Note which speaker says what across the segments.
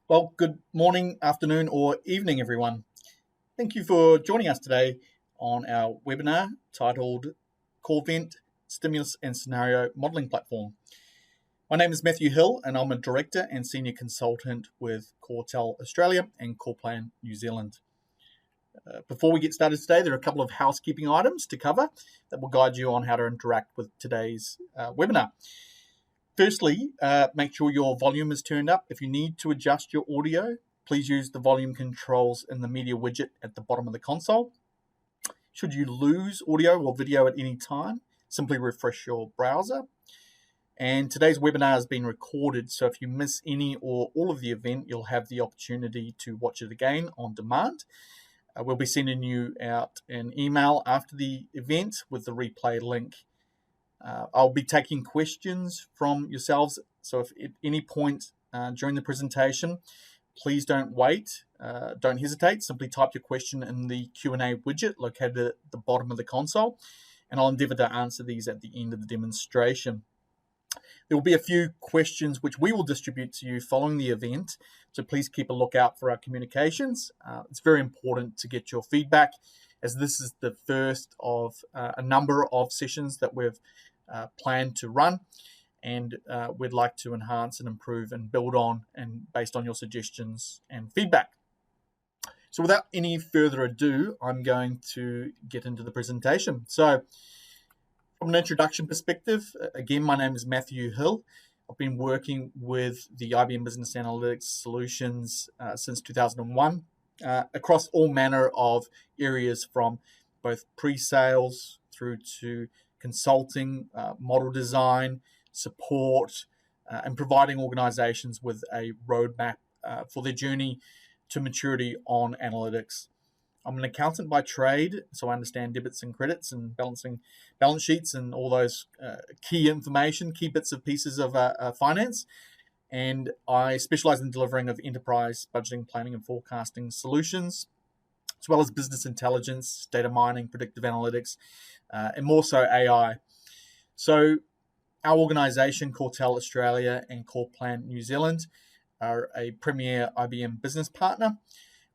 Speaker 1: Well, good morning, afternoon, or evening, everyone. Thank you for joining us today on our webinar titled CoreVent Stimulus and Scenario Modeling Platform. My name is Matthew Hill, and I'm a Director and Senior Consultant with CoreTel Australia and CorePlan New Zealand. Before we get started today, there are a couple of housekeeping items to cover that will guide you on how to interact with today's webinar. Firstly, make sure your volume is turned up. If you need to adjust your audio, please use the volume controls in the media widget at the bottom of the console. Should you lose audio or video at any time, simply refresh your browser. And today's webinar has been recorded, so if you miss any or all of the event, you'll have the opportunity to watch it again on demand. We'll be sending you out an email after the event with the replay link. I'll be taking questions from yourselves, so if at any point during the presentation, please don't wait, don't hesitate, simply type your question in the Q&A widget located at the bottom of the console, and I'll endeavour to answer these at the end of the demonstration. There will be a few questions which we will distribute to you following the event, so please keep a lookout for our communications. It's very important to get your feedback, as this is the first of a number of sessions that we've planned to run, and we'd like to enhance and improve and build on, and based on your suggestions and feedback. So without any further ado, I'm going to get into the presentation. So from an introduction perspective, again, my name is Matthew Hill. I've been working with the IBM Business Analytics Solutions since 2001 across all manner of areas, from both pre-sales through to consulting, model design, support, and providing organizations with a roadmap for their journey to maturity on analytics. I'm an accountant by trade, so I understand debits and credits and balancing balance sheets and all those key bits of pieces of finance. And I specialize in delivering of enterprise budgeting, planning, and forecasting solutions, as well as business intelligence, data mining, predictive analytics, and more so AI. So our organisation, CoreTel Australia and CorePlan New Zealand, are a premier IBM business partner.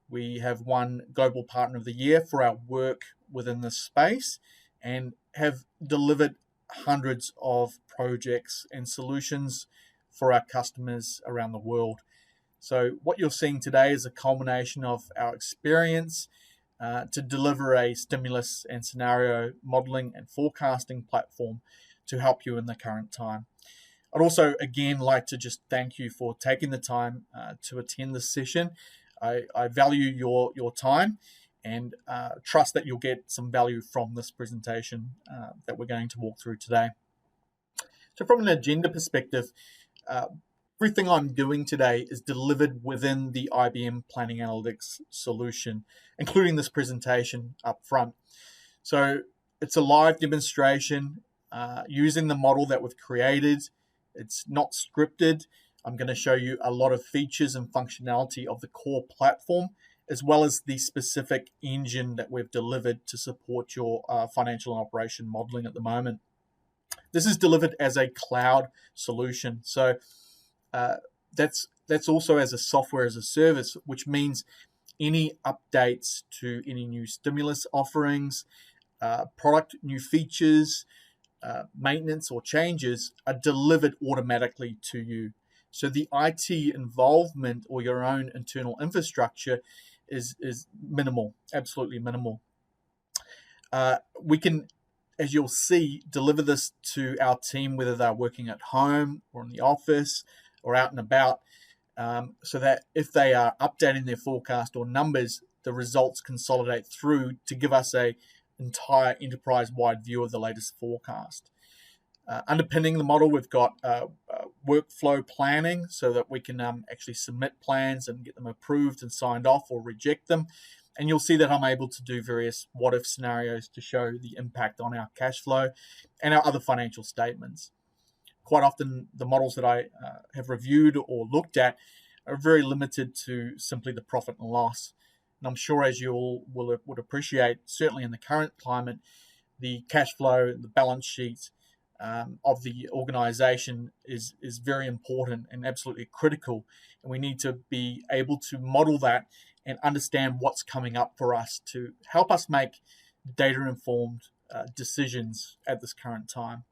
Speaker 1: We have won Global Partner of the Year for our work within this space and have delivered hundreds of projects and solutions for our customers around the world. So what you're seeing today is a culmination of our experience to deliver a stimulus and scenario modeling and forecasting platform to help you in the current time. I'd also, again, like to just thank you for taking the time to attend this session. I value your time and trust that you'll get some value from this presentation that we're going to walk through today. So from an agenda perspective, everything I'm doing today is delivered within the IBM Planning Analytics solution, including this presentation up front. So it's a live demonstration using the model that we've created. It's not scripted. I'm going to show you a lot of features and functionality of the core platform, as well as the specific engine that we've delivered to support your financial and operation modeling at the moment. This is delivered as a cloud solution. So that's also as a software as a service, which means any updates to any new stimulus offerings, product new features, maintenance or changes are delivered automatically to you. So the IT involvement or your own internal infrastructure is minimal, absolutely minimal. We can, as you'll see, deliver this to our team, whether they're working at home or in the office or out and about, so that if they are updating their forecast or numbers, the results consolidate through to give us a entire enterprise-wide view of the latest forecast. Underpinning the model, we've got workflow planning so that we can actually submit plans and get them approved and signed off or reject them. And you'll see that I'm able to do various what-if scenarios to show the impact on our cash flow and our other financial statements. Quite often, the models that I have reviewed or looked at are very limited to simply the profit and loss. And I'm sure, as you all would appreciate, certainly in the current climate, the cash flow, the balance sheet, of the organization is very important and absolutely critical. And we need to be able to model that and understand what's coming up for us to help us make data-informed decisions at this current time.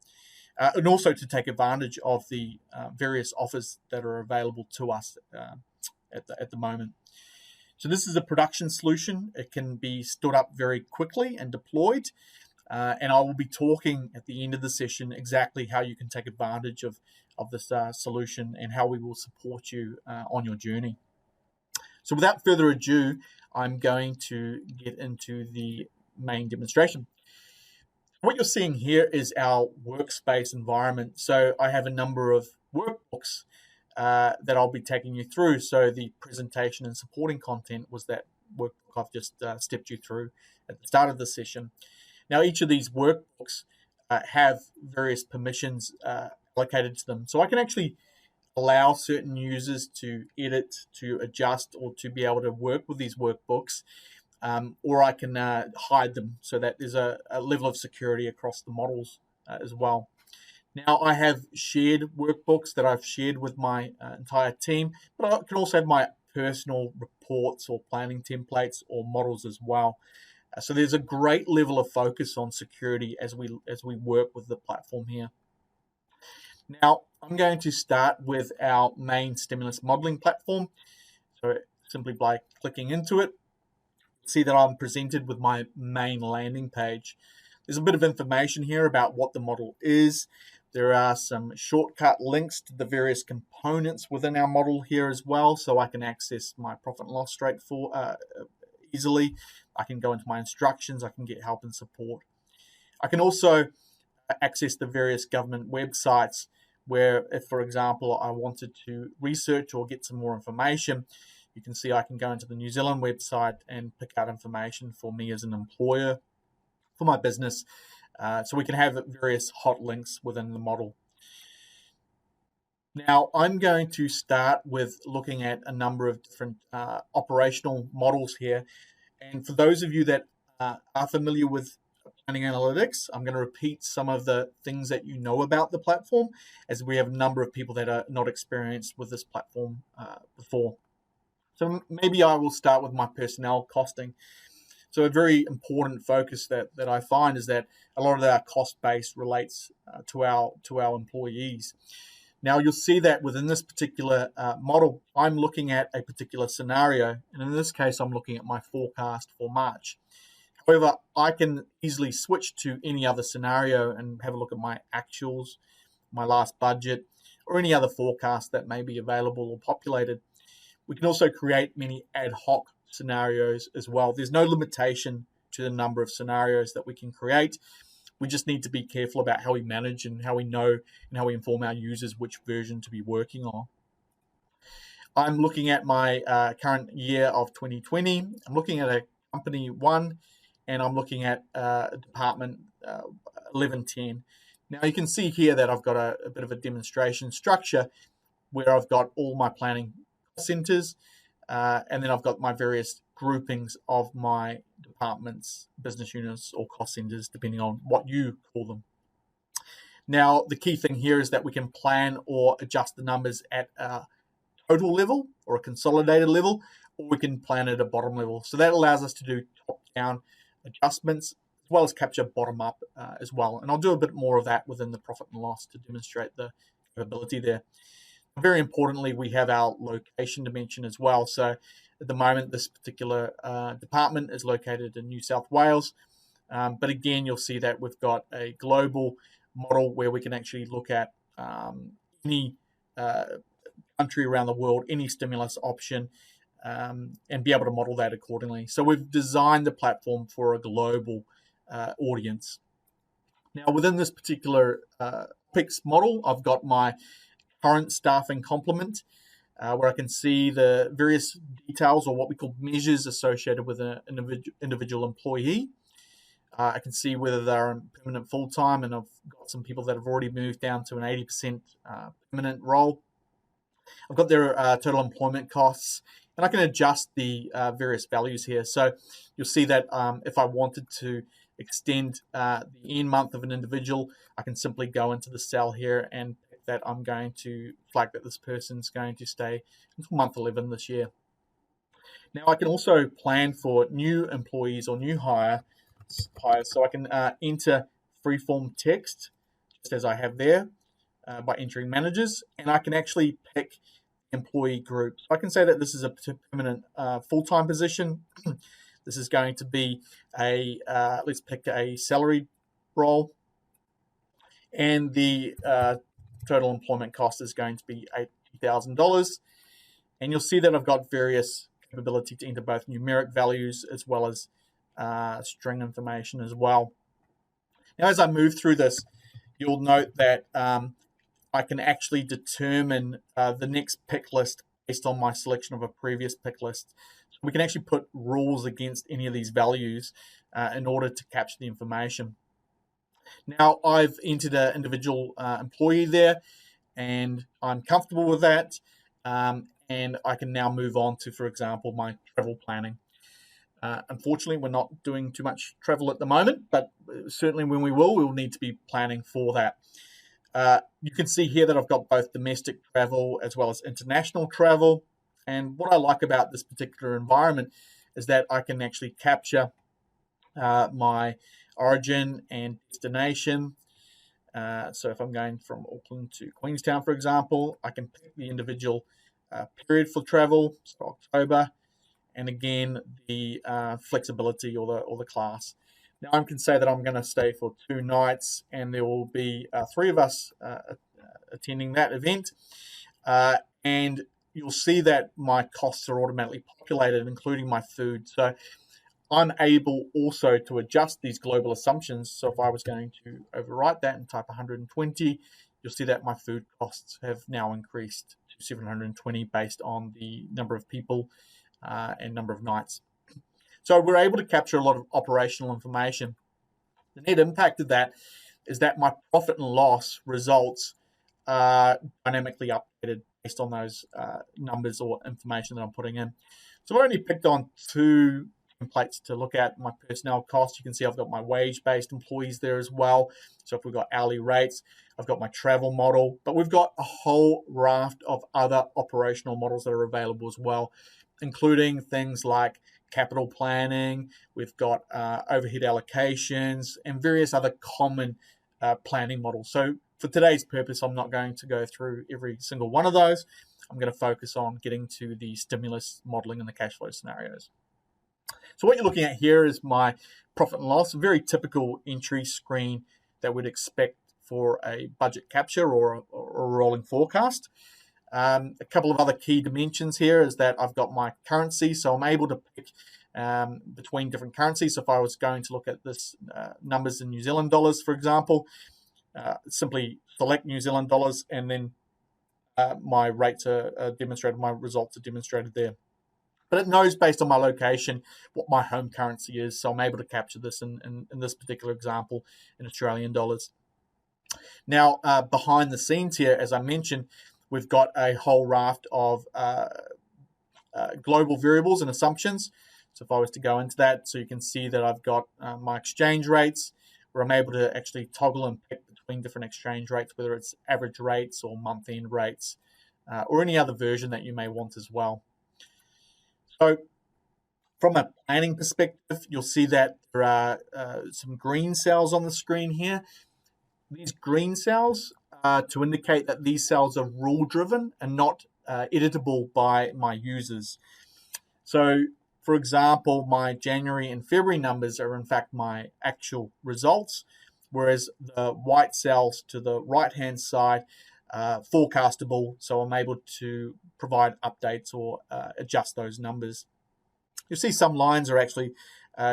Speaker 1: And also to take advantage of the various offers that are available to us at the moment. So this is a production solution. It can be stood up very quickly and deployed. And I will be talking at the end of the session exactly how you can take advantage of this solution and how we will support you on your journey. So without further ado, I'm going to get into the main demonstration. What you're seeing here is our workspace environment. So I have a number of workbooks that I'll be taking you through. So the presentation and supporting content was that workbook I've just stepped you through at the start of the session. Now, each of these workbooks have various permissions allocated to them. So I can actually allow certain users to edit, to adjust, or to be able to work with these workbooks, or I can hide them so that there's a level of security across the models as well. Now, I have shared workbooks that I've shared with my entire team, but I can also have my personal reports or planning templates or models as well. So there's a great level of focus on security as we work with the platform here. Now, I'm going to start with our main stimulus modeling platform. So simply by clicking into it, see that I'm presented with my main landing page. There's a bit of information here about what the model is. There are some shortcut links to the various components within our model here as well, so I can access my profit and loss straight easily. I can go into my instructions. I can get help and support. I can also access the various government websites where, if, for example, I wanted to research or get some more information, you can see I can go into the New Zealand website and pick out information for me as an employer, for my business. So we can have various hot links within the model. Now, I'm going to start with looking at a number of different operational models here. And for those of you that are familiar with planning analytics, I'm going to repeat some of the things that you know about the platform, as we have a number of people that are not experienced with this platform before. So maybe I will start with my personnel costing. So a very important focus that I find is that a lot of our cost base relates to our employees. Now, you'll see that within this particular model, I'm looking at a particular scenario, and in this case, I'm looking at my forecast for March. However, I can easily switch to any other scenario and have a look at my actuals, my last budget, or any other forecast that may be available or populated. We can also create many ad hoc scenarios as well. There's no limitation to the number of scenarios that we can create. We just need to be careful about how we manage and how we know and how we inform our users which version to be working on. I'm looking at my current year of 2020. I'm looking at a company 1, and I'm looking at department 1110. Now you can see here that I've got a bit of a demonstration structure where I've got all my planning centers, and then I've got my various groupings of my departments, business units, or cost centers, depending on what you call them. Now, the key thing here is that we can plan or adjust the numbers at a total level or a consolidated level, or we can plan at a bottom level. So that allows us to do top-down adjustments as well as capture bottom-up as well. And I'll do a bit more of that within the profit and loss to demonstrate the capability there. Very importantly, we have our location dimension as well. So at the moment, this particular department is located in New South Wales. But again, you'll see that we've got a global model where we can actually look at any country around the world, any stimulus option, and be able to model that accordingly. So we've designed the platform for a global audience. Now, within this particular PICS model, I've got my current staffing complement, where I can see the various details or what we call measures associated with an individual employee. I can see whether they're in permanent full-time, and I've got some people that have already moved down to an 80% permanent role. I've got their total employment costs, and I can adjust the various values here. So you'll see that if I wanted to extend the end month of an individual, I can simply go into the cell here and pick that I'm going to flag that this person's going to stay until month 11 this year. Now I can also plan for new employees or new hires, so I can enter freeform text, just as I have there, by entering managers, and I can actually pick employee group. I can say that this is a permanent full-time position. This is going to be let's pick a salaried role, and the total employment cost is going to be $80,000. And you'll see that I've got various capability to enter both numeric values as well as string information as well. Now, as I move through this, you'll note that I can actually determine the next pick list based on my selection of a previous pick list. So we can actually put rules against any of these values in order to capture the information. Now, I've entered an individual employee there, and I'm comfortable with that. And I can now move on to, for example, my travel planning. Unfortunately, we're not doing too much travel at the moment, but certainly when we will, we'll need to be planning for that. You can see here that I've got both domestic travel as well as international travel. And what I like about this particular environment is that I can actually capture my origin and destination. So if I'm going from Auckland to Queenstown, for example, I can pick the individual period for travel, so October, and again the flexibility or the class. Now I can say that I'm going to stay for 2 nights, and there will be 3 of us attending that event, and you'll see that my costs are automatically populated, including my food. So I'm able also to adjust these global assumptions. So if I was going to overwrite that and type 120, you'll see that my food costs have now increased to 720 based on the number of people and number of nights. So we're able to capture a lot of operational information. The net impact of that is that my profit and loss results are dynamically updated based on those numbers or information that I'm putting in. So I've only picked on 2 templates to look at. My personnel costs, you can see I've got my wage-based employees there as well. So if we've got hourly rates, I've got my travel model, but we've got a whole raft of other operational models that are available as well, including things like capital planning. We've got overhead allocations and various other common planning models. So for today's purpose, I'm not going to go through every single one of those. I'm going to focus on getting to the stimulus modeling and the cash flow scenarios. So what you're looking at here is my profit and loss, a very typical entry screen that we'd expect for a budget capture or a rolling forecast. A couple of other key dimensions here is that I've got my currency, so I'm able to pick between different currencies. So if I was going to look at this numbers in New Zealand dollars, for example, simply select New Zealand dollars, and then my rates are demonstrated, my results are demonstrated there. But it knows based on my location what my home currency is, so I'm able to capture this in this particular example in Australian dollars. Now, behind the scenes here, as I mentioned, we've got a whole raft of global variables and assumptions. So if I was to go into that, so you can see that I've got my exchange rates, where I'm able to actually toggle and pick between different exchange rates, whether it's average rates or month-end rates, or any other version that you may want as well. So from a planning perspective, you'll see that there are some green cells on the screen here. These green cells are to indicate that these cells are rule-driven and not editable by my users. So, for example, my January and February numbers are in fact my actual results, whereas the white cells to the right-hand side forecastable, so I'm able to provide updates or adjust those numbers. You'll see some lines are actually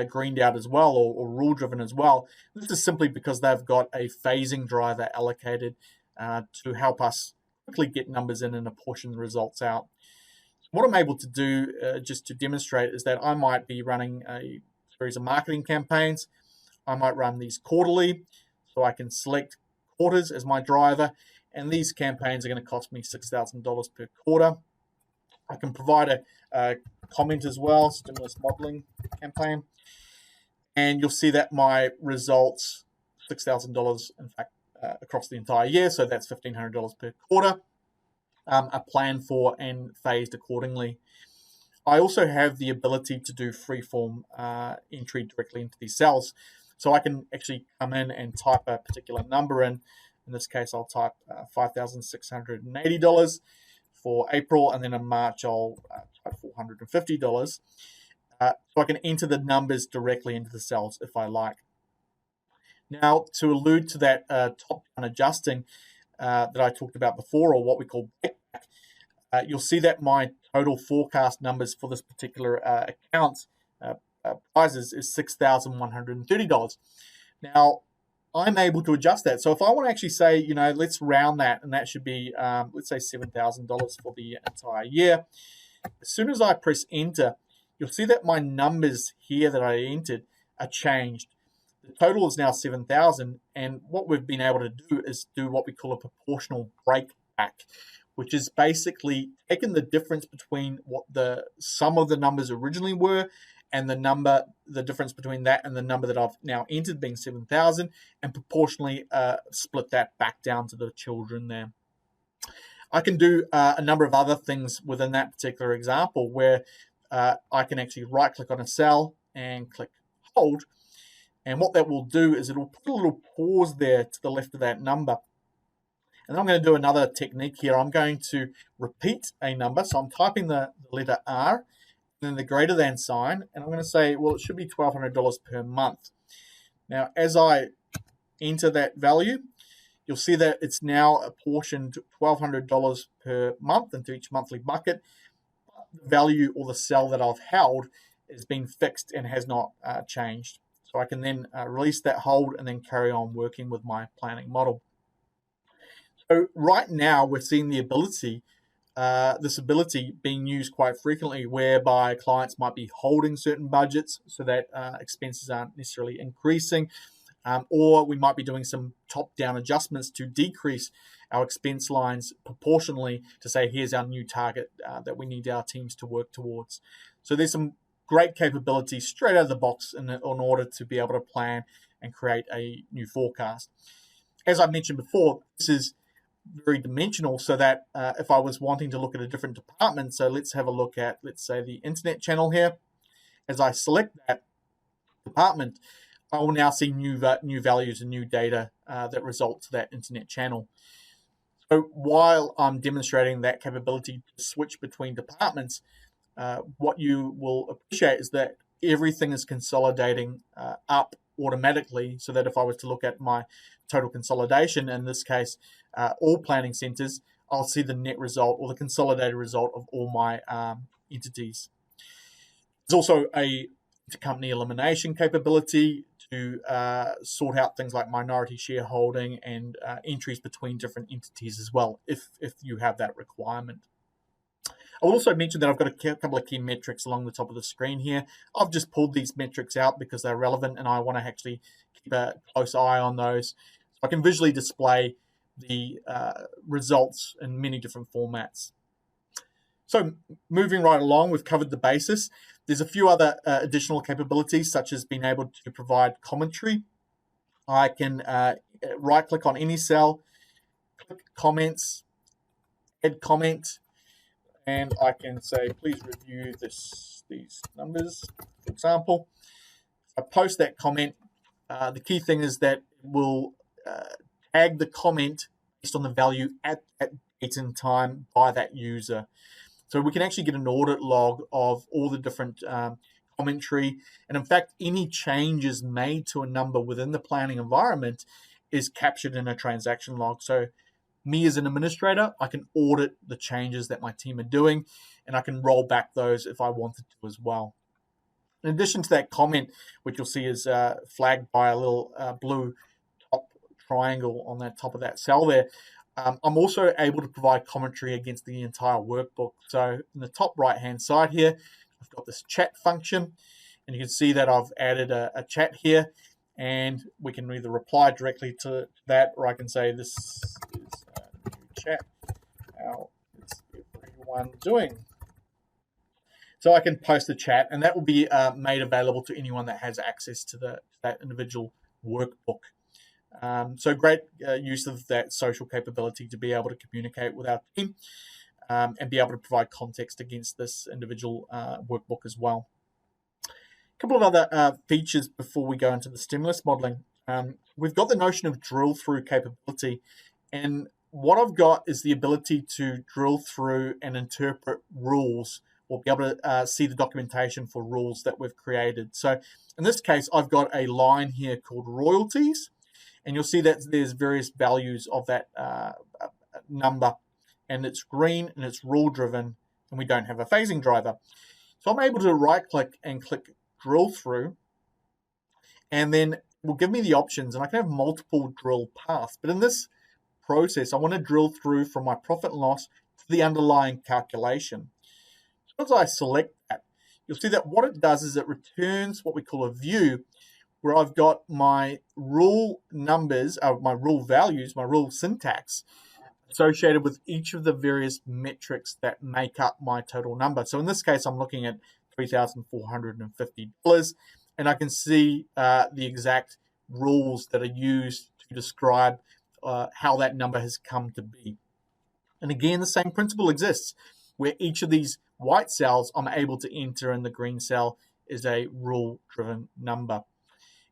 Speaker 1: greened out as well, or rule-driven as well. This is simply because they've got a phasing driver allocated to help us quickly get numbers in and apportion the results out. What I'm able to do, just to demonstrate, is that I might be running a series of marketing campaigns. I might run these quarterly, so I can select quarters as my driver, and these campaigns are going to cost me $6,000 per quarter. I can provide a comment as well, stimulus modeling campaign. And you'll see that my results, $6,000, in fact, across the entire year, so that's $1,500 per quarter, are planned for and phased accordingly. I also have the ability to do freeform entry directly into these cells. So I can actually come in and type a particular number in. In this case, I'll type $5,680 for April, and then in March, I'll type $450. So I can enter the numbers directly into the cells if I like. Now, to allude to that top-down adjusting that I talked about before, or what we call backpack, you'll see that my total forecast numbers for this particular account prizes is $6,130. Now, I'm able to adjust that. So if I want to actually say, let's round that, and that should be, let's say $7,000 for the entire year. As soon as I press enter, you'll see that my numbers here that I entered are changed. The total is now 7,000, and what we've been able to do is do what we call a proportional breakback, which is basically taking the difference between what the sum of the numbers originally were and the difference between that and the number that I've now entered being 7,000, and proportionally split that back down to the children there. I can do a number of other things within that particular example where I can actually right-click on a cell and click hold. And what that will do is it will put a little pause there to the left of that number. And I'm going to do another technique here. I'm going to repeat a number. So I'm typing the letter R, and then the greater than sign, and I'm going to say, well, it should be $1,200 per month. Now, as I enter that value, you'll see that it's now apportioned $1,200 per month into each monthly bucket. The value or the cell that I've held has been fixed and has not changed. So I can then release that hold and then carry on working with my planning model. So right now we're seeing the ability, this ability being used quite frequently, whereby clients might be holding certain budgets so that expenses aren't necessarily increasing, or we might be doing some top-down adjustments to decrease our expense lines proportionally to say, here's our new target that we need our teams to work towards. So there's some great capability straight out of the box in order to be able to plan and create a new forecast. As I mentioned before, this is very dimensional, so that if I was wanting to look at a different department, so let's have a look at, let's say, the internet channel here. As I select that department, I will now see new values and new data that result to that internet channel. So while I'm demonstrating that capability to switch between departments, what you will appreciate is that everything is consolidating up automatically, so that if I was to look at my total consolidation, in this case, all planning centers, I'll see the net result or the consolidated result of all my entities. There's also a intercompany elimination capability to sort out things like minority shareholding and entries between different entities as well, if you have that requirement. I will also mention that I've got a couple of key metrics along the top of the screen here. I've just pulled these metrics out because they're relevant and I want to actually keep a close eye on those. So I can visually display the results in many different formats. So moving right along, we've covered the basis. There's a few other additional capabilities, such as being able to provide commentary. I can right-click on any cell, click comments, add comment, and I can say, please review these numbers, for example. I post that comment. The key thing is that it will tag the comment based on the value at that date and time by that user. So we can actually get an audit log of all the different commentary. And in fact, any changes made to a number within the planning environment is captured in a transaction log. So me as an administrator, I can audit the changes that my team are doing, and I can roll back those if I wanted to as well. In addition to that comment, which you'll see is flagged by a little blue top triangle on the top of that cell there, I'm also able to provide commentary against the entire workbook. So in the top right-hand side here, I've got this chat function, and you can see that I've added a chat here, and we can either reply directly to that, or I can say, this is a new chat. How is everyone doing? So I can post a chat, and that will be made available to anyone that has access to that individual workbook. So great use of that social capability to be able to communicate with our team and be able to provide context against this individual workbook as well. A couple of other features before we go into the stimulus modeling. We've got the notion of drill through capability, and what I've got is the ability to drill through and interpret rules, or be able to see the documentation for rules that we've created. So in this case, I've got a line here called royalties, and you'll see that there's various values of that number, and it's green and it's rule driven, and we don't have a phasing driver. So I'm able to right click and click drill through, and then it will give me the options, and I can have multiple drill paths. But in this process, I want to drill through from my profit and loss to the underlying calculation. So as I select that, you'll see that what it does is it returns what we call a view, where I've got my rule numbers, my rule values, my rule syntax associated with each of the various metrics that make up my total number. So in this case, I'm looking at $3,450, and I can see the exact rules that are used to describe how that number has come to be. And again, the same principle exists, where each of these white cells I'm able to enter, and the green cell is a rule-driven number.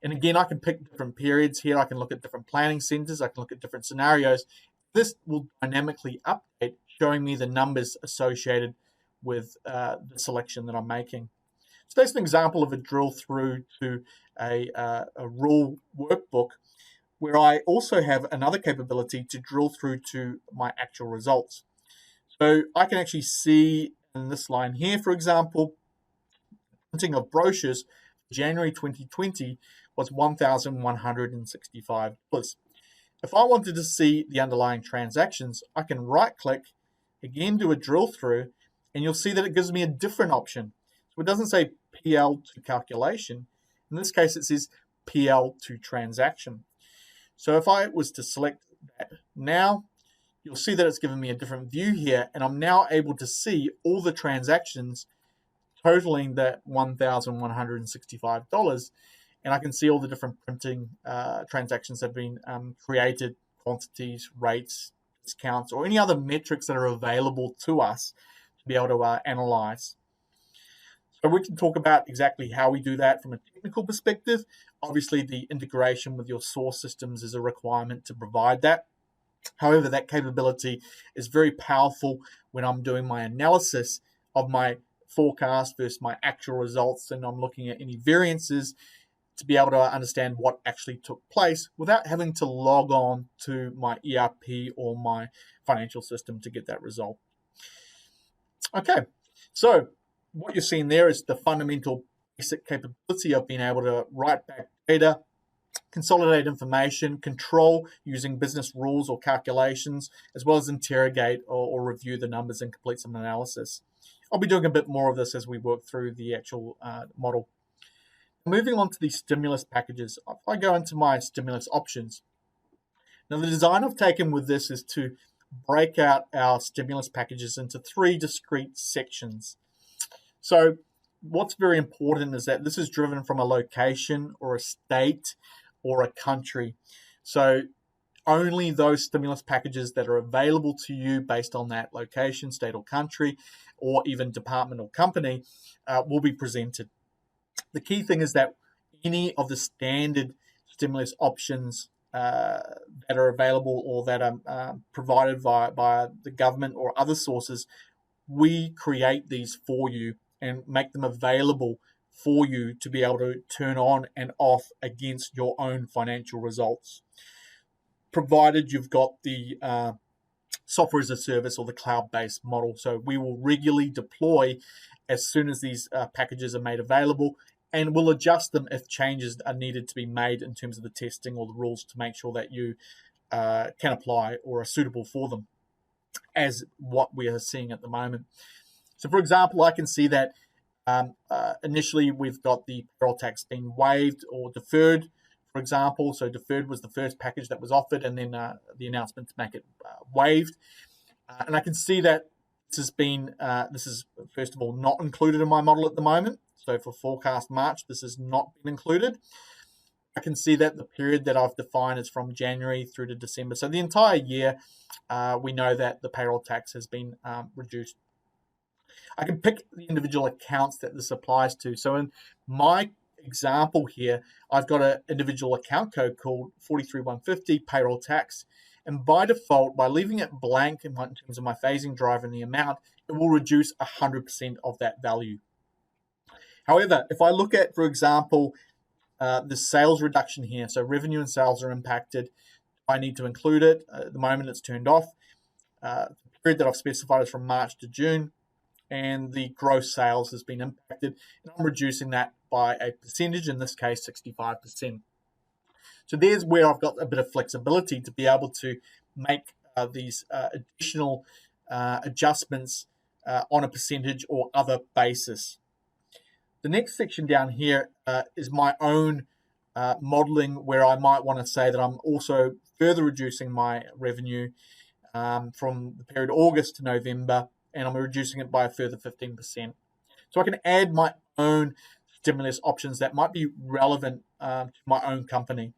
Speaker 1: And again, I can pick different periods here. I can look at different planning centers. I can look at different scenarios. This will dynamically update, showing me the numbers associated with the selection that I'm making. So that's an example of a drill through to a rule workbook, where I also have another capability to drill through to my actual results. So I can actually see in this line here, for example, printing of brochures for January 2020 was $1,165. If I wanted to see the underlying transactions, I can right click, again do a drill through, and you'll see that it gives me a different option. So it doesn't say PL to calculation. In this case, it says PL to transaction. So if I was to select that now, you'll see that it's given me a different view here, and I'm now able to see all the transactions totaling that $1,165, and I can see all the different printing transactions that have been created, quantities, rates, discounts, or any other metrics that are available to us to be able to analyze. So we can talk about exactly how we do that from a technical perspective. Obviously, the integration with your source systems is a requirement to provide that. However, that capability is very powerful when I'm doing my analysis of my forecast versus my actual results, and I'm looking at any variances to be able to understand what actually took place without having to log on to my ERP or my financial system to get that result. Okay, so what you're seeing there is the fundamental basic capability of being able to write back data, consolidate information, control using business rules or calculations, as well as interrogate or review the numbers and complete some analysis. I'll be doing a bit more of this as we work through the actual model. Moving on to the stimulus packages, if I go into my stimulus options, now the design I've taken with this is to break out our stimulus packages into 3 discrete sections. So what's very important is that this is driven from a location or a state or a country. So only those stimulus packages that are available to you based on that location, state or country, or even department or company will be presented. The key thing is that any of the standard stimulus options that are available or that are provided by the government or other sources, we create these for you and make them available for you to be able to turn on and off against your own financial results, provided you've got the software as a service or the cloud-based model. So we will regularly deploy as soon as these packages are made available, and we'll adjust them if changes are needed to be made in terms of the testing or the rules to make sure that you can apply or are suitable for them, as what we are seeing at the moment. So for example, I can see that initially we've got the payroll tax being waived or deferred, for example. So deferred was the first package that was offered, and then the announcement to make it waived. And I can see that This is first of all not included in my model at the moment. So for forecast March, this has not been included. I can see that the period that I've defined is from January through to December. So the entire year, we know that the payroll tax has been reduced. I can pick the individual accounts that this applies to. So in my example here, I've got an individual account code called 43150 payroll tax. And by default, by leaving it blank in terms of my phasing driver and the amount, it will reduce 100% of that value. However, if I look at, for example, the sales reduction here, so revenue and sales are impacted, I need to include it. At the moment, it's turned off. The period that I've specified is from March to June, and the gross sales has been impacted, and I'm reducing that by a percentage, in this case 65%. So there's where I've got a bit of flexibility to be able to make these additional adjustments on a percentage or other basis. The next section down here is my own modeling, where I might want to say that I'm also further reducing my revenue from the period August to November, and I'm reducing it by a further 15%. So I can add my own stimulus options that might be relevant to my own company.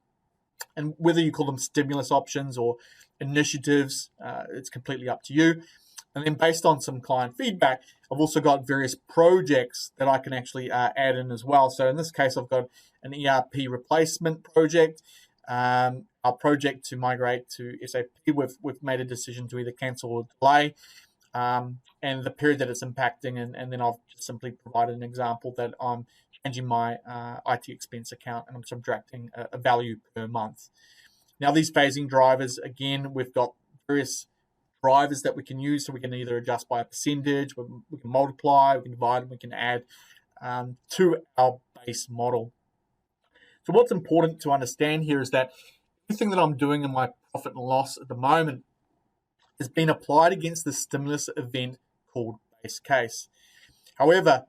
Speaker 1: And whether you call them stimulus options or initiatives, it's completely up to you. And then based on some client feedback, I've also got various projects that I can actually add in as well. So in this case, I've got an ERP replacement project, our project to migrate to SAP. We've made a decision to either cancel or delay, and the period that it's impacting. And then I've just simply provided an example that I'm changing my IT expense account and I'm subtracting a value per month. Now, these phasing drivers, again, we've got various drivers that we can use. So we can either adjust by a percentage, we can multiply, we can divide, and we can add to our base model. So what's important to understand here is that everything that I'm doing in my profit and loss at the moment has been applied against the stimulus event called base case. However,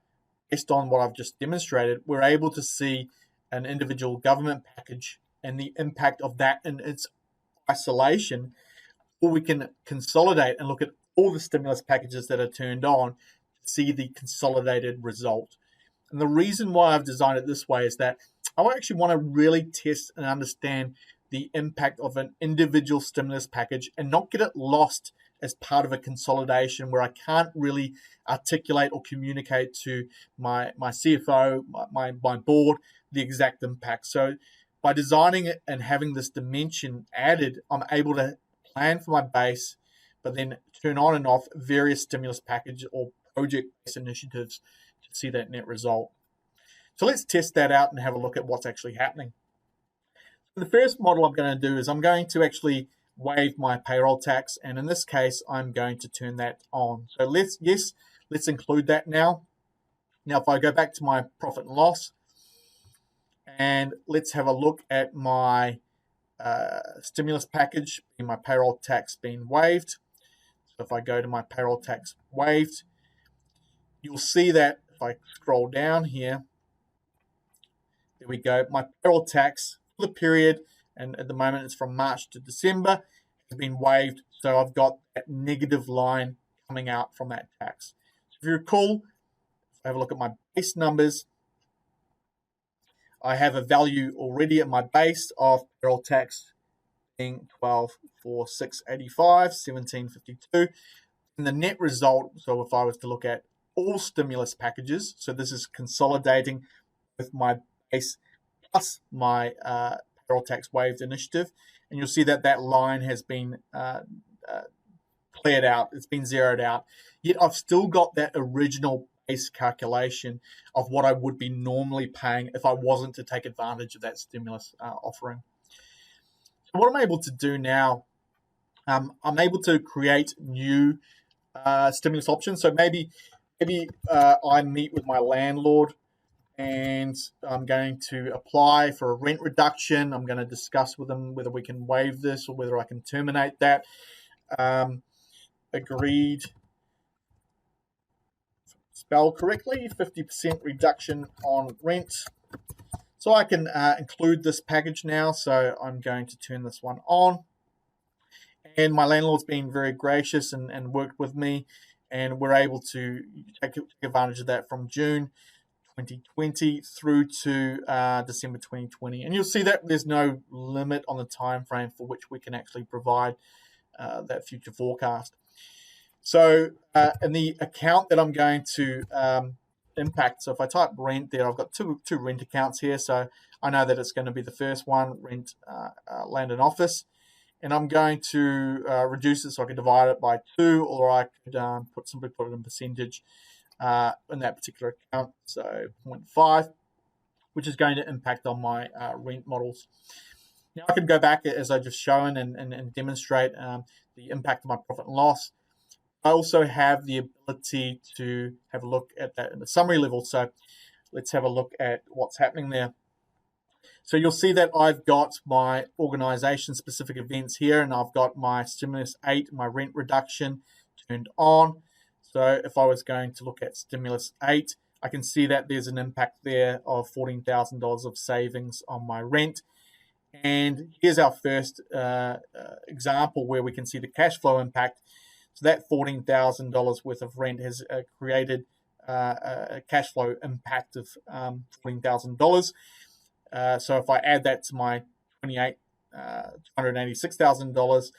Speaker 1: based on what I've just demonstrated, we're able to see an individual government package and the impact of that in its isolation, or we can consolidate and look at all the stimulus packages that are turned on to see the consolidated result. And the reason why I've designed it this way is that I actually want to really test and understand the impact of an individual stimulus package and not get it lost as part of a consolidation where I can't really articulate or communicate to my CFO, my board, the exact impact. So by designing it and having this dimension added, I'm able to plan for my base, but then turn on and off various stimulus package or project-based initiatives to see that net result. So let's test that out and have a look at what's actually happening. The first model I'm going to do is I'm going to actually waive my payroll tax, and in this case, I'm going to turn that on. So let's include that now. Now, if I go back to my profit and loss, and let's have a look at my stimulus package, my payroll tax being waived. So if I go to my payroll tax waived, you'll see that if I scroll down here, there we go, my payroll tax for the period, and at the moment it's from March to December, has been waived. So I've got that negative line coming out from that tax. So if you recall, if I have a look at my base numbers, I have a value already at my base of payroll tax being 12,465, 1752. And the net result, so if I was to look at all stimulus packages, so this is consolidating with my base plus my payroll tax waived initiative, and you'll see that that line has been cleared out, it's been zeroed out, yet I've still got that original base calculation of what I would be normally paying if I wasn't to take advantage of that stimulus offering. So what I'm able to do now, I'm able to create new stimulus options. So maybe I meet with my landlord and I'm going to apply for a rent reduction. I'm going to discuss with them whether we can waive this or whether I can terminate that. Agreed. Spell correctly, 50% reduction on rent. So I can include this package now. So I'm going to turn this one on. And my landlord's been very gracious and worked with me. and we're able to take advantage of that from June 2020 through to December 2020. And you'll see that there's no limit on the time frame for which we can actually provide that future forecast. So in the account that I'm going to impact, so if I type rent there, I've got two rent accounts here. So I know that it's going to be the first one, rent land and office. And I'm going to reduce it so I can divide it by 2, or I could simply put it in percentage in that particular account, so 0.5, which is going to impact on my rent models. Now I can go back, as I just shown, and demonstrate the impact of my profit and loss. I also have the ability to have a look at that in the summary level. So let's have a look at what's happening there. So you'll see that I've got my organization-specific events here, and I've got my Stimulus 8, my rent reduction, turned on. So if I was going to look at Stimulus 8, I can see that there's an impact there of $14,000 of savings on my rent. And here's our first example where we can see the cash flow impact. So that $14,000 worth of rent has created a cash flow impact of $14,000. So if I add that to my $286,000, plus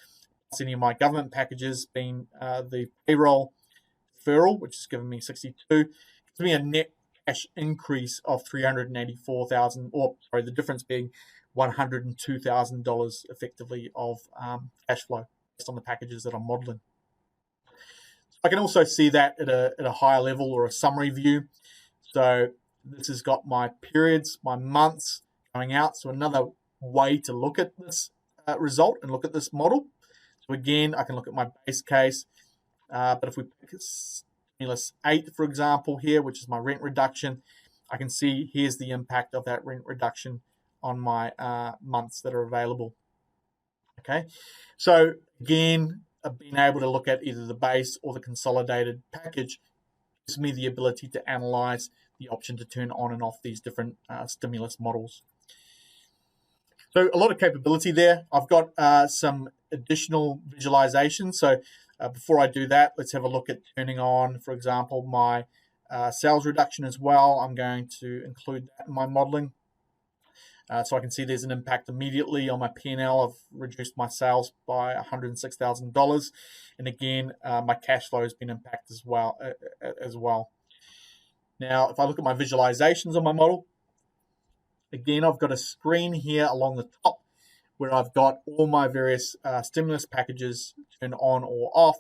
Speaker 1: any of my government packages, being the payroll deferral, which has given me 62, gives me a net cash increase of $384,000, or sorry, the difference being $102,000 effectively of cash flow based on the packages that I'm modeling. I can also see that at a higher level, or a summary view. So this has got my periods, my months going out. So another way to look at this result and look at this model. So again, I can look at my base case, but if we pick Stimulus 8, for example, here, which is my rent reduction, I can see here's the impact of that rent reduction on my months that are available. Okay, so again, being able to look at either the base or the consolidated package gives me the ability to analyze the option to turn on and off these different stimulus models. So a lot of capability there. I've got some additional visualization. So before I do that, let's have a look at turning on, for example, my sales reduction as well. I'm going to include that in my modeling. So I can see there's an impact immediately on my P&L. I've reduced my sales by $106,000. And again, my cash flow has been impacted as well. Now, if I look at my visualizations on my model, again, I've got a screen here along the top where I've got all my various stimulus packages turned on or off.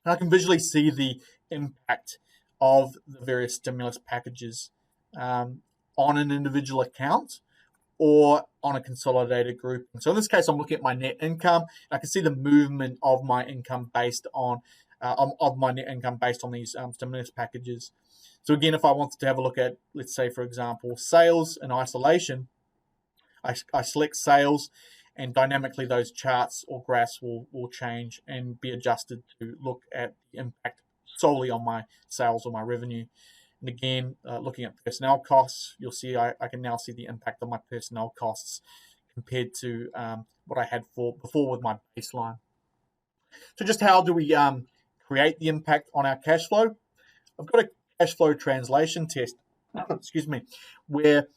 Speaker 1: And I can visually see the impact of the various stimulus packages on an individual account or on a consolidated group. So in this case, I'm looking at my net income. I can see the movement of my income based on my net income based on these stimulus packages. So again, if I wanted to have a look at, let's say, for example, sales in isolation, I select sales, and dynamically those charts or graphs will change and be adjusted to look at the impact solely on my sales or my revenue. And again, looking at personnel costs, you'll see I can now see the impact on my personnel costs compared to what I had before with my baseline. So just how do we create the impact on our cash flow? I've got a cash flow translation test, excuse me, where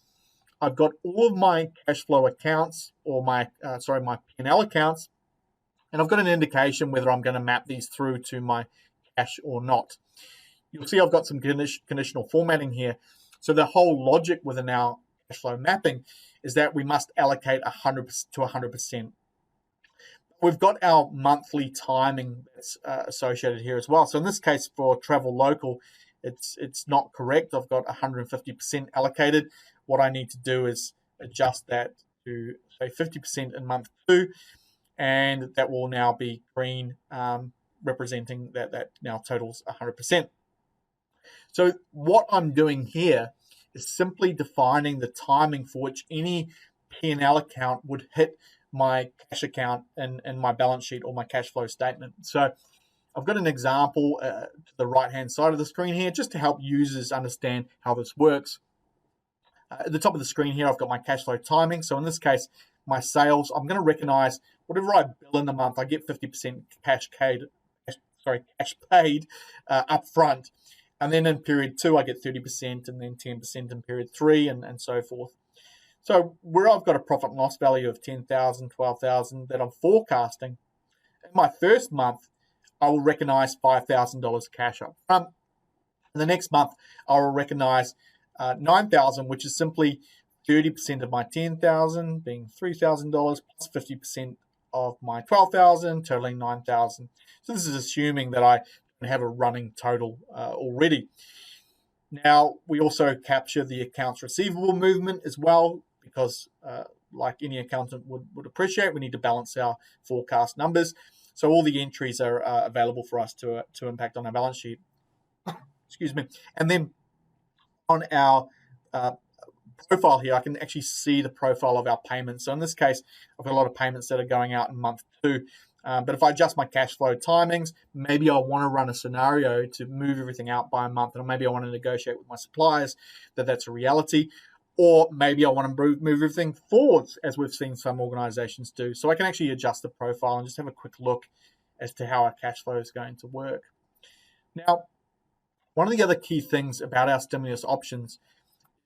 Speaker 1: I've got all of my cash flow accounts, or my P&L accounts, and I've got an indication whether I'm going to map these through to my cash or not. You'll see I've got some conditional formatting here. So the whole logic within our cash flow mapping is that we must allocate 100% to 100%. We've got our monthly timing that's associated here as well. So in this case, for travel local, it's not correct. I've got 150% allocated. What I need to do is adjust that to, say, 50% in month 2, and that will now be green, representing that now totals 100%. So what I'm doing here is simply defining the timing for which any P&L account would hit my cash account and my balance sheet or my cash flow statement. So I've got an example to the right-hand side of the screen here, just to help users understand how this works. At the top of the screen here, I've got my cash flow timing. So in this case, my sales, I'm going to recognize whatever I bill in the month, I get 50% cash cash paid up front. And then in period 2, I get 30%, and then 10% in period 3, and so forth. So where I've got a profit and loss value of 10,000, 12,000 that I'm forecasting, in my first month, I will recognize $5,000 cash up front. In the next month, I will recognize 9,000, which is simply 30% of my 10,000, being $3,000, plus 50% of my 12,000, totaling 9,000. So this is assuming that I have a running total already. Now, we also capture the accounts receivable movement as well, because like any accountant would appreciate, we need to balance our forecast numbers. So all the entries are available for us to impact on our balance sheet. Excuse me. And then on our profile here, I can actually see the profile of our payments. So in this case, I've got a lot of payments that are going out in month 2. But if I adjust my cash flow timings, maybe I want to run a scenario to move everything out by a month, and maybe I want to negotiate with my suppliers that that's a reality, or maybe I want to move everything forwards, as we've seen some organizations do. So I can actually adjust the profile and just have a quick look as to how our cash flow is going to work. Now, one of the other key things about our stimulus options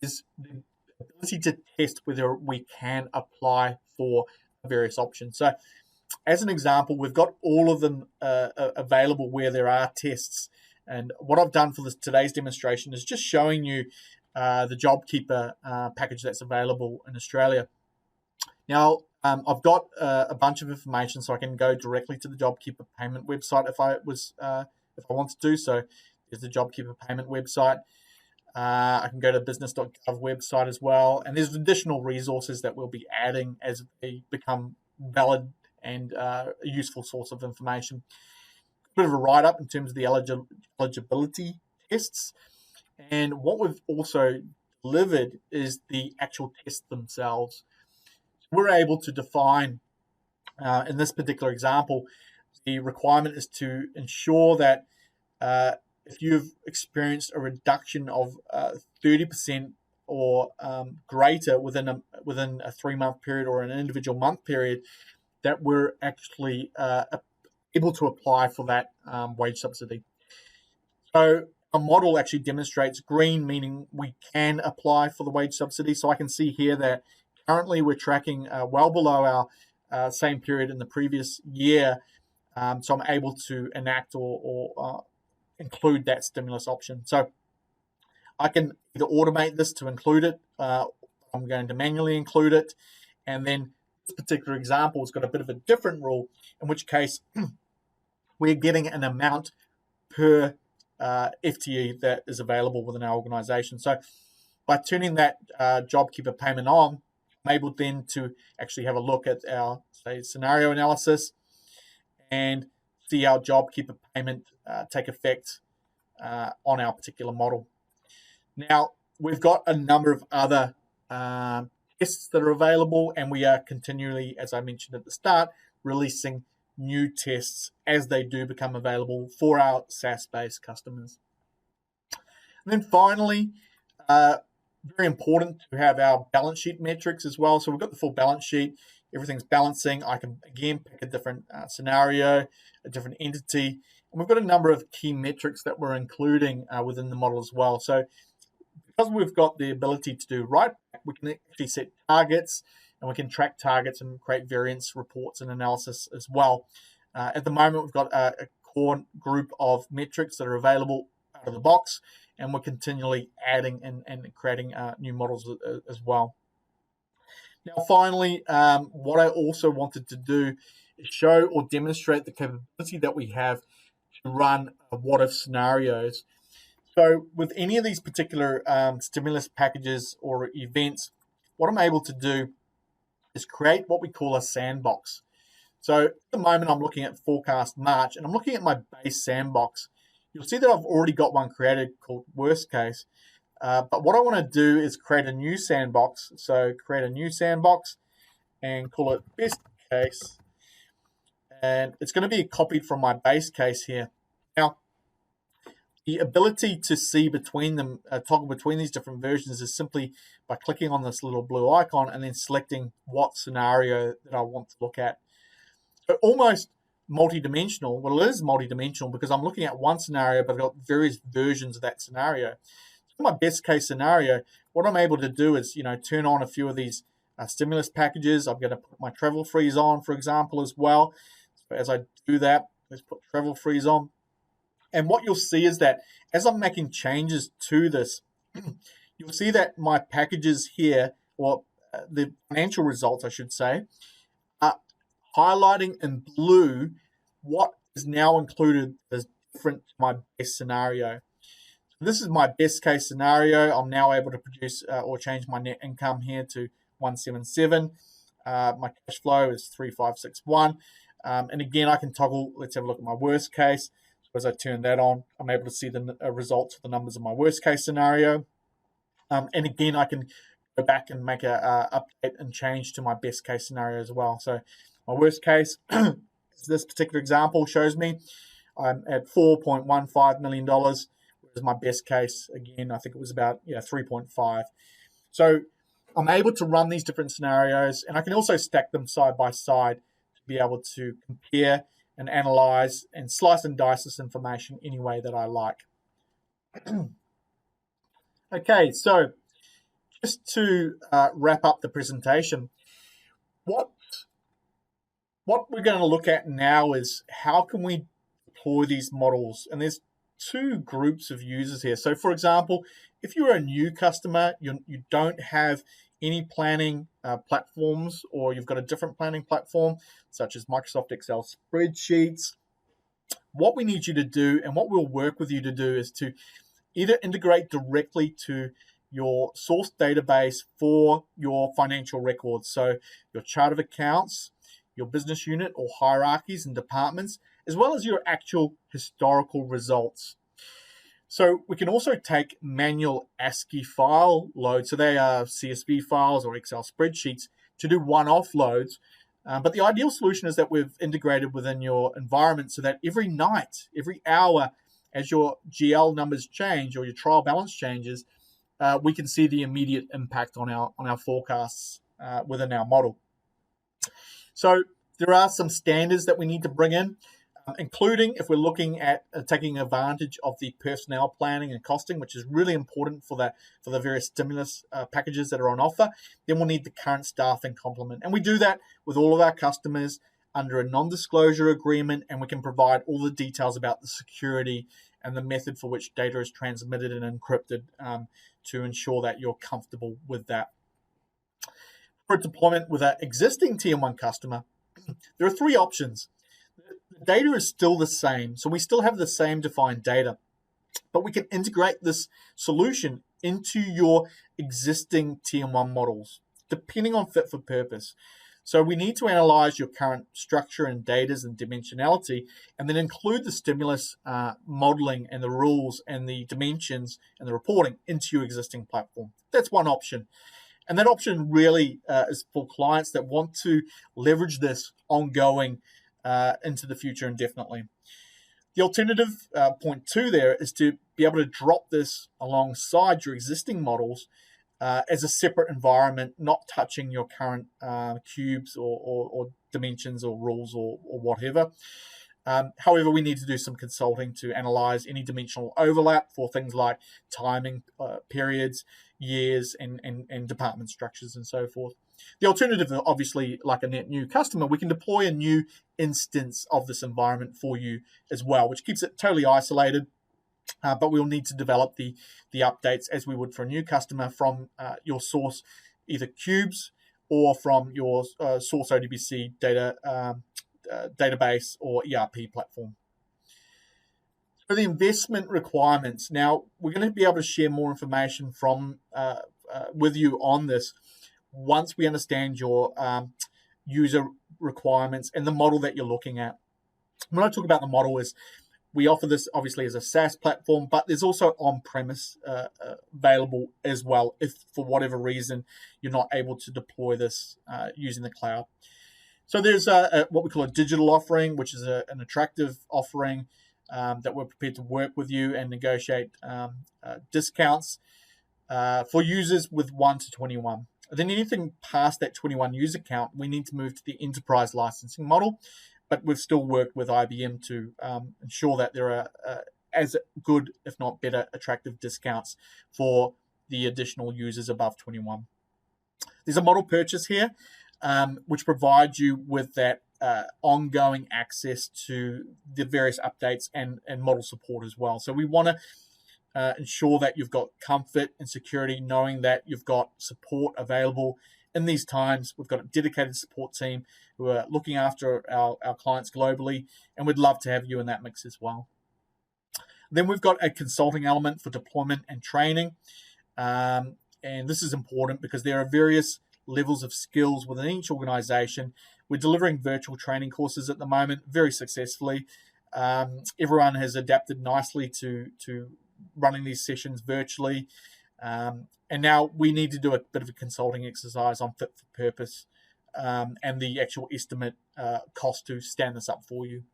Speaker 1: is the ability to test whether we can apply for various options. So as an example, we've got all of them available where there are tests. And what I've done for today's demonstration is just showing you the JobKeeper package that's available in Australia. Now, I've got a bunch of information, so I can go directly to the JobKeeper payment website if I want to do so. There's the JobKeeper payment website. I can go to the business.gov website as well. And there's additional resources that we'll be adding as they become valid and a useful source of information. A bit of a write-up in terms of the eligibility tests. And what we've also delivered is the actual tests themselves. We're able to define, in this particular example, the requirement is to ensure that if you've experienced a reduction of 30% or greater within a 3-month period or an individual month period, that we're actually able to apply for that wage subsidy. So a model actually demonstrates green, meaning we can apply for the wage subsidy. So I can see here that currently we're tracking well below our same period in the previous year. So I'm able to enact or include that stimulus option. So I can either automate this to include it. I'm going to manually include it. And then this particular example has got a bit of a different rule, in which case we're getting an amount per FTE that is available within our organization. So by turning that JobKeeper payment on, I'm able then to actually have a look at our, say, scenario analysis and see our JobKeeper payment take effect on our particular model. Now, we've got a number of other tests that are available, and we are continually, as I mentioned at the start, releasing new tests as they do become available for our SaaS-based customers. And then finally, very important to have our balance sheet metrics as well. So we've got the full balance sheet, everything's balancing. I can, again, pick a different scenario, a different entity, and we've got a number of key metrics that we're including within the model as well. So because we've got the ability to do right, we can actually set targets, and we can track targets and create variance reports and analysis as well. At the moment, we've got a core group of metrics that are available out of the box, and we're continually adding and creating new models as well. Now, finally, what I also wanted to do is show or demonstrate the capability that we have to run what-if scenarios. So with any of these particular stimulus packages or events, what I'm able to do is create what we call a sandbox. So at the moment, I'm looking at forecast March, and I'm looking at my base sandbox. You'll see that I've already got one created called worst case. But what I want to do is create a new sandbox. So create a new sandbox and call it best case. And it's going to be copied from my base case here. Now, the ability to see between them, toggle between these different versions, is simply by clicking on this little blue icon and then selecting what scenario that I want to look at. So almost multi-dimensional? Well, it is multi-dimensional because I'm looking at one scenario, but I've got various versions of that scenario. So my best case scenario, what I'm able to do is, turn on a few of these stimulus packages. I'm going to put my travel freeze on, for example, as well. So as I do that, let's put travel freeze on. And what you'll see is that as I'm making changes to this, you'll see that my packages here, or the financial results, I should say, are highlighting in blue what is now included as different to my best scenario. So this is my best case scenario. I'm now able to produce or change my net income here to 177. My cash flow is 3561. And again, I can toggle. Let's have a look at my worst case. So as I turn that on, I'm able to see the results of the numbers of my worst case scenario. And again, I can go back and make a update and change to my best case scenario as well. So my worst case, this particular example shows me I'm at $4.15 million, whereas my best case, again, I think it was about 3.5. So I'm able to run these different scenarios, and I can also stack them side by side to be able to compare and analyze and slice and dice this information any way that I like. Okay, so just to wrap up the presentation, what we're going to look at now is how can we deploy these models? And there's two groups of users here. So for example, if you're a new customer, you don't have any planning platforms, or you've got a different planning platform, such as Microsoft Excel spreadsheets, what we need you to do and what we'll work with you to do is to either integrate directly to your source database for your financial records. So your chart of accounts, your business unit or hierarchies and departments, as well as your actual historical results. So we can also take manual ASCII file loads, so they are CSV files or Excel spreadsheets, to do one-off loads. But the ideal solution is that we've integrated within your environment so that every night, every hour, as your GL numbers change or your trial balance changes, we can see the immediate impact on our forecasts within our model. So there are some standards that we need to bring in, including if we're looking at taking advantage of the personnel planning and costing, which is really important for the various stimulus packages that are on offer. Then we'll need the current staffing complement. And we do that with all of our customers under a non-disclosure agreement, and we can provide all the details about the security and the method for which data is transmitted and encrypted to ensure that you're comfortable with that. For deployment with an existing Tier 1 customer, there are three options. The data is still the same, so we still have the same defined data, but we can integrate this solution into your existing Tier 1 models, depending on fit for purpose. So we need to analyze your current structure and data and dimensionality, and then include the stimulus modeling and the rules and the dimensions and the reporting into your existing platform. That's one option. And that option really is for clients that want to leverage this ongoing into the future indefinitely. The alternative, point two there, is to be able to drop this alongside your existing models as a separate environment, not touching your current cubes or dimensions or rules or whatever. However, we need to do some consulting to analyze any dimensional overlap for things like timing periods, years, and department structures and so forth. The alternative, obviously, like a net new customer, we can deploy a new instance of this environment for you as well, which keeps it totally isolated. But we'll need to develop the updates as we would for a new customer from your source, either cubes or from your source ODBC data database or ERP platform. For the investment requirements, now we're going to be able to share more information from with you on this once we understand your user requirements and the model that you're looking at. When I talk about the model, is we offer this obviously as a SaaS platform, but there's also on-premise available as well if for whatever reason you're not able to deploy this using the cloud. So there's what we call a digital offering, which is an attractive offering that we're prepared to work with you and negotiate discounts for users with 1 to 21. Then anything past that 21 user count, we need to move to the enterprise licensing model. but we've still worked with IBM to ensure that there are as good, if not better, attractive discounts for the additional users above 21. There's a model purchase here, which provides you with that ongoing access to the various updates and model support as well. So we want to ensure that you've got comfort and security, knowing that you've got support available in these times. We've got a dedicated support team who are looking after our clients globally, and we'd love to have you in that mix as well. Then we've got a consulting element for deployment and training. And this is important because there are various levels of skills within each organization. We're delivering virtual training courses at the moment very successfully. Everyone has adapted nicely to running these sessions virtually. And now we need to do a bit of a consulting exercise on fit for purpose and the actual estimate cost to stand this up for you.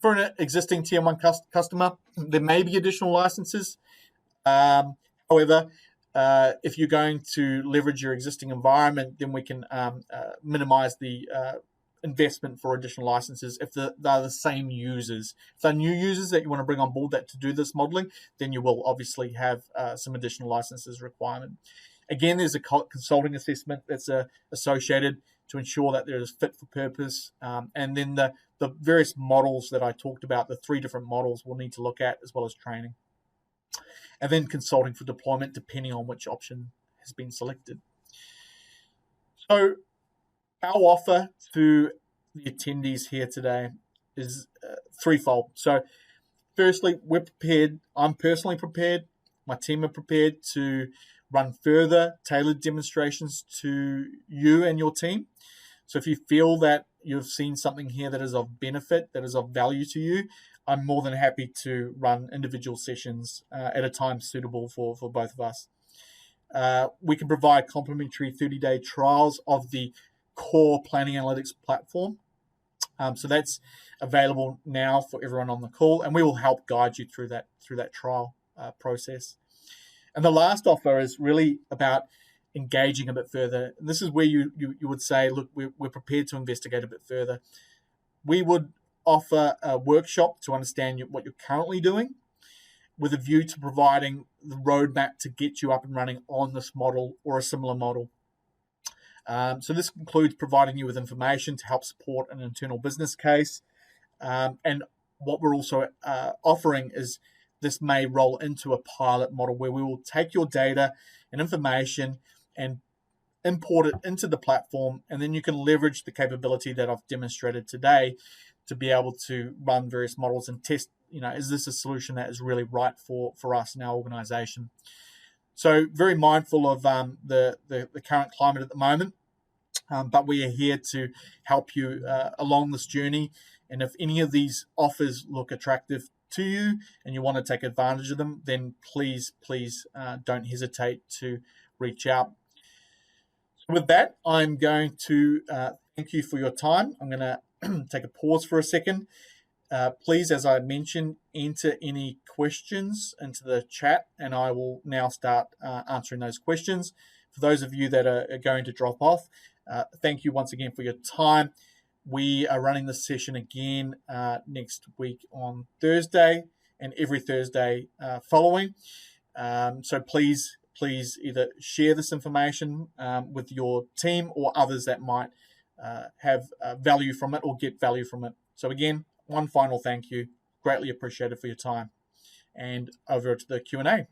Speaker 1: For an existing Tier 1 customer, there may be additional licenses. However, if you're going to leverage your existing environment, then we can minimize the investment for additional licenses if they're the same users. If they're new users that you want to bring on board that to do this modeling, then you will obviously have some additional licenses requirement. Again, there's a consulting assessment that's associated to ensure that there is fit for purpose. And then the various models that I talked about, the 3 different models we'll need to look at, as well as training. And then consulting for deployment, depending on which option has been selected. So our offer to the attendees here today is threefold. So firstly, we're prepared. I'm personally prepared. My team are prepared to run further tailored demonstrations to you and your team. So if you feel that you've seen something here that is of benefit, that is of value to you, I'm more than happy to run individual sessions at a time suitable for both of us. We can provide complimentary 30-day trials of the core planning analytics platform. So that's available now for everyone on the call, and we will help guide you through that trial process. And the last offer is really about engaging a bit further. And this is where you would say, look, we're prepared to investigate a bit further. We would offer a workshop to understand what you're currently doing, with a view to providing the roadmap to get you up and running on this model or a similar model. So this includes providing you with information to help support an internal business case. And what we're also offering is this may roll into a pilot model where we will take your data and information and import it into the platform, and then you can leverage the capability that I've demonstrated today to be able to run various models and test, is this a solution that is really right for us in our organization? So very mindful of the current climate at the moment, but we are here to help you along this journey. And if any of these offers look attractive to you and you want to take advantage of them, then please don't hesitate to reach out. With that, I'm going to thank you for your time. I'm going to take a pause for a second. Please, as I mentioned, enter any questions into the chat, and I will now start answering those questions. For those of you that are going to drop off, thank you once again for your time. We are running this session again next week on Thursday and every Thursday following. So please either share this information with your team or others that might have value from it or get value from it. So again, one final thank you. Greatly appreciated for your time. And over to the Q&A.